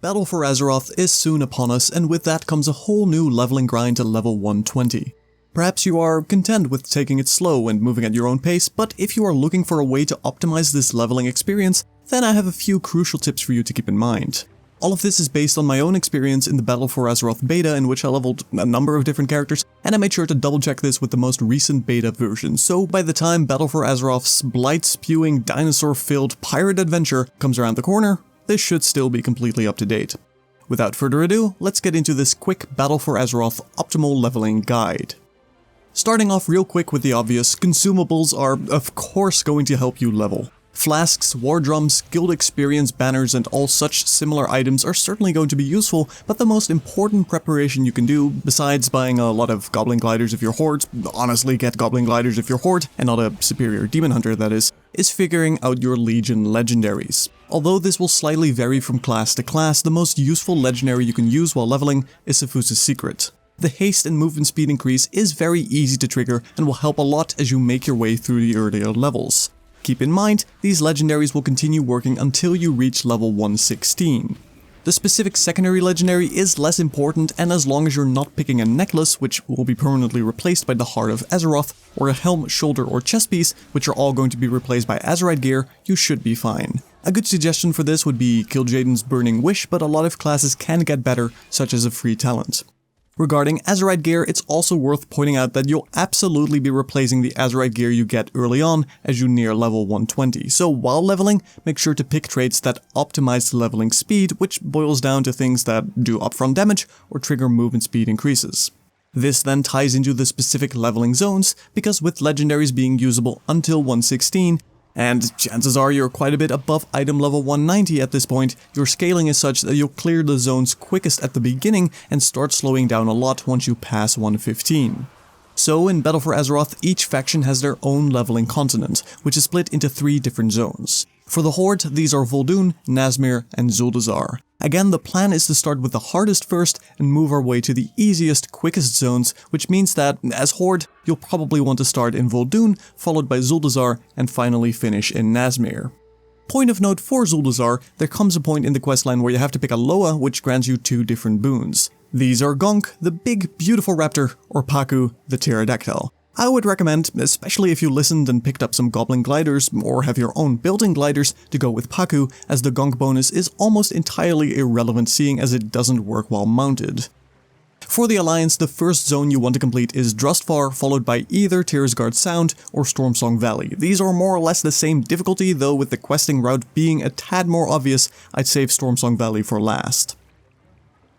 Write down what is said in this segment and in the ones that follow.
Battle for Azeroth is soon upon us, and with that comes a whole new leveling grind to level 120. Perhaps you are content with taking it slow and moving at your own pace, but if you are looking for a way to optimize this leveling experience, then I have a few crucial tips for you to keep in mind. All of this is based on my own experience in the Battle for Azeroth beta, in which I leveled a number of different characters, and I made sure to double check this with the most recent beta version, so by the time Battle for Azeroth's blight-spewing, dinosaur-filled pirate adventure comes around the corner, this should still be completely up to date. Without further ado, let's get into this quick Battle for Azeroth optimal leveling guide. Starting off real quick with the obvious, consumables are of course going to help you level. Flasks, war drums, guild experience banners, and all such similar items are certainly going to be useful, but the most important preparation you can do, besides buying a lot of goblin gliders if you're horde, honestly get goblin gliders if you're horde, and not a superior demon hunter that is figuring out your legion legendaries. Although this will slightly vary from class to class, the most useful legendary you can use while leveling is Sephuz's Secret. The haste and movement speed increase is very easy to trigger and will help a lot as you make your way through the earlier levels. Keep in mind, these legendaries will continue working until you reach level 116. The specific secondary legendary is less important, and as long as you're not picking a necklace, which will be permanently replaced by the Heart of Azeroth, or a helm, shoulder, or chest piece, which are all going to be replaced by Azerite gear, you should be fine. A good suggestion for this would be Kil'jaeden's Burning Wish, but a lot of classes can get better, such as a free talent. Regarding Azerite gear, it's also worth pointing out that you'll absolutely be replacing the Azerite gear you get early on as you near level 120, so while leveling, make sure to pick traits that optimize the leveling speed, which boils down to things that do upfront damage or trigger movement speed increases. This then ties into the specific leveling zones, because with legendaries being usable until 116, and chances are you're quite a bit above item level 190 at this point, your scaling is such that you'll clear the zones quickest at the beginning and start slowing down a lot once you pass 115. So in Battle for Azeroth, each faction has their own leveling continent, which is split into 3 different zones. For the Horde, these are Vol'dun, Nazmir, and Zuldazar. Again, the plan is to start with the hardest first and move our way to the easiest, quickest zones, which means that, as Horde, you'll probably want to start in Vol'dun, followed by Zuldazar, and finally finish in Nazmir. Point of note for Zuldazar, there comes a point in the questline where you have to pick a Loa, which grants you 2 different boons. These are Gonk, the big, beautiful raptor, or Paku, the pterodactyl. I would recommend, especially if you listened and picked up some goblin gliders, or have your own built-in gliders, to go with Paku, as the Gonk bonus is almost entirely irrelevant seeing as it doesn't work while mounted. For the Alliance, the first zone you want to complete is Drustvar, followed by either Tirisgard Sound or Stormsong Valley. These are more or less the same difficulty, though with the questing route being a tad more obvious, I'd save Stormsong Valley for last.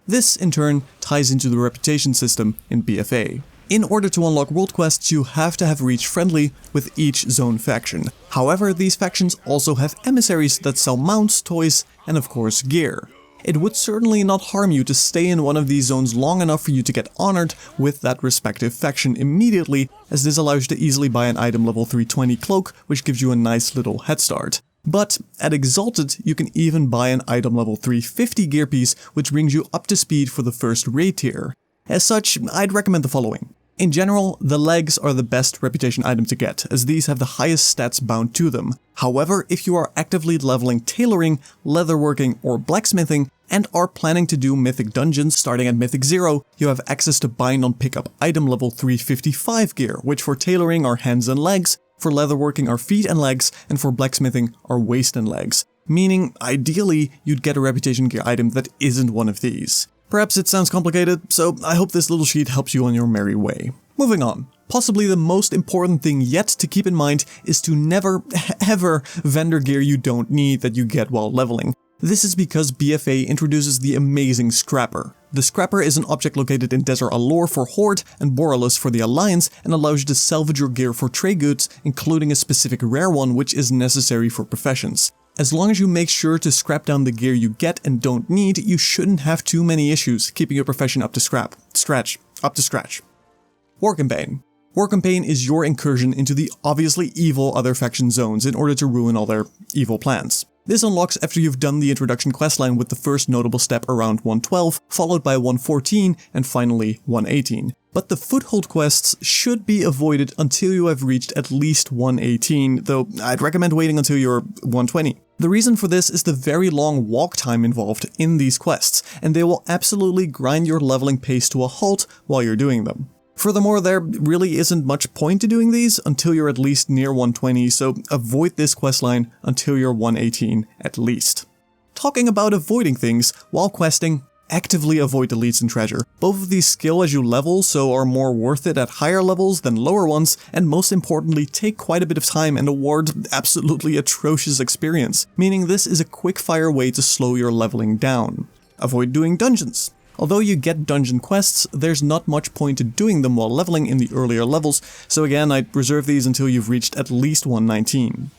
This, in turn, ties into the reputation system in BfA. In order to unlock world quests, you have to have reached friendly with each zone faction. However, these factions also have emissaries that sell mounts, toys, and of course gear. It would certainly not harm you to stay in one of these zones long enough for you to get honored with that respective faction immediately, as this allows you to easily buy an item level 320 cloak, which gives you a nice little head start. But at Exalted, you can even buy an item level 350 gear piece, which brings you up to speed for the first raid tier. As such, I'd recommend the following. In general, the legs are the best reputation item to get, as these have the highest stats bound to them. However, if you are actively leveling tailoring, leatherworking, or blacksmithing, and are planning to do mythic dungeons starting at mythic 0, you have access to bind on pickup item level 355 gear, which for tailoring are hands and legs, for leatherworking are feet and legs, and for blacksmithing are waist and legs. Meaning, ideally, you'd get a reputation gear item that isn't one of these. Perhaps it sounds complicated, so I hope this little sheet helps you on your merry way. Moving on. Possibly the most important thing yet to keep in mind is to never, ever vendor gear you don't need that you get while leveling. This is because BfA introduces the amazing Scrapper. The Scrapper is an object located in Desert Allure for Horde and Borealis for the Alliance, and allows you to salvage your gear for trade goods, including a specific rare one which is necessary for professions. As long as you make sure to scrap down the gear you get and don't need, you shouldn't have too many issues keeping your profession up to scratch. War Campaign. War Campaign is your incursion into the obviously evil other faction zones in order to ruin all their evil plans. This unlocks after you've done the introduction questline with the first notable step around 112, followed by 114, and finally 118. But the foothold quests should be avoided until you have reached at least 118, though I'd recommend waiting until you're 120. The reason for this is the very long walk time involved in these quests, and they will absolutely grind your leveling pace to a halt while you're doing them. Furthermore, there really isn't much point to doing these until you're at least near 120, so avoid this questline until you're 118 at least. Talking about avoiding things, while questing, actively avoid deletes and treasure. Both of these scale as you level, so are more worth it at higher levels than lower ones, and most importantly take quite a bit of time and award absolutely atrocious experience, meaning this is a quick-fire way to slow your leveling down. Avoid doing dungeons. Although you get dungeon quests, there's not much point to doing them while leveling in the earlier levels, so again I'd reserve these until you've reached at least 119.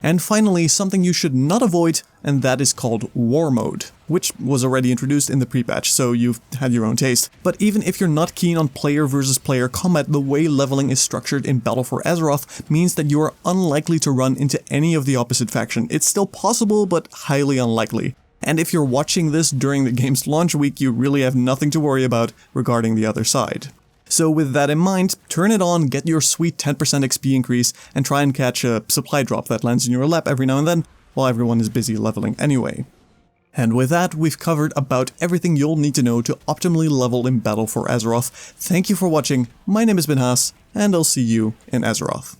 And finally, something you should not avoid, and that is called War Mode, which was already introduced in the pre-patch, so you've had your own taste. But even if you're not keen on player versus player combat, the way leveling is structured in Battle for Azeroth means that you are unlikely to run into any of the opposite faction. It's still possible, but highly unlikely. And if you're watching this during the game's launch week, you really have nothing to worry about regarding the other side. So with that in mind, turn it on, get your sweet 10% XP increase, and try and catch a supply drop that lands in your lap every now and then, while everyone is busy leveling anyway. And with that, we've covered about everything you'll need to know to optimally level in Battle for Azeroth. Thank you for watching, my name has been Haas, and I'll see you in Azeroth.